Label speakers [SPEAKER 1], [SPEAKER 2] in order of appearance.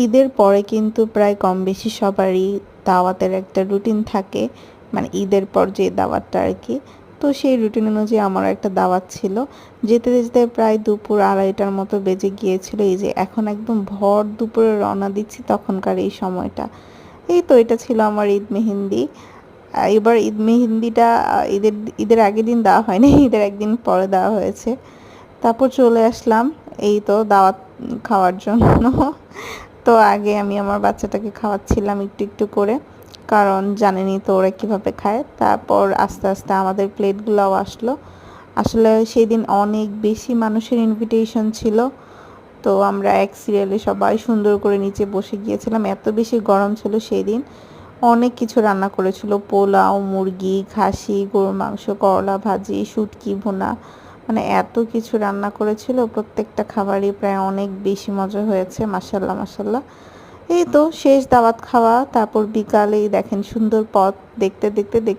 [SPEAKER 1] ঈদের পরে কিন্তু প্রায় কম বেশি সবারই দাওয়াতের একটা রুটিন থাকে, মানে ঈদের পর যে দাওয়াতটা আর কি। তো সেই রুটিন অনুযায়ী আমারও একটা দাওয়াত ছিল। যেতে যেতে প্রায় দুপুর 2:30টার মতো বেজে গিয়েছিল। এই যে এখন একদম ভর দুপুরে রওনা দিচ্ছি তখনকার এই সময়টা। এই তো এটা ছিল আমার ঈদ মেহেন্দি। এবার ঈদ মেহেন্দিটা ঈদের আগের দিন দেওয়া হয়নি, ঈদের একদিন পরে দেওয়া হয়েছে। তারপর চলে আসলাম এই তো দাওয়াত খাওয়ার জন্য। তো আগে আমি আমার বাচ্চাটাকে খাওয়াচ্ছিলাম একটু একটু করে, কারণ জানেনই তো ওরা কীভাবে খায়। তারপর আস্তে আস্তে আমাদের প্লেটগুলোও আসলো। আসলে সেদিন অনেক বেশি মানুষের ইনভিটেশন ছিল। তো আমরা এক সিরিয়ালে সবাই সুন্দর করে নিচে বসে গিয়েছিলাম, এত বেশি গরম ছিল সেই দিন। অনেক কিছু রান্না করেছিল, পোলাও, মুরগি, খাসি, গরুর মাংস, করলা ভাজি, শুটকি ভুনা, মানে এত কিছু রান্না করেছিল। প্রত্যেকটা খাবারই প্রায় অনেক বেশি মজা হয়েছে, মাশাল্লাহ মাশাল্লাহ। এই তো শেষ দাওয়াত খাওয়া, তারপর বিকালেই দেখেন সুন্দর পথ দেখতে দেখতে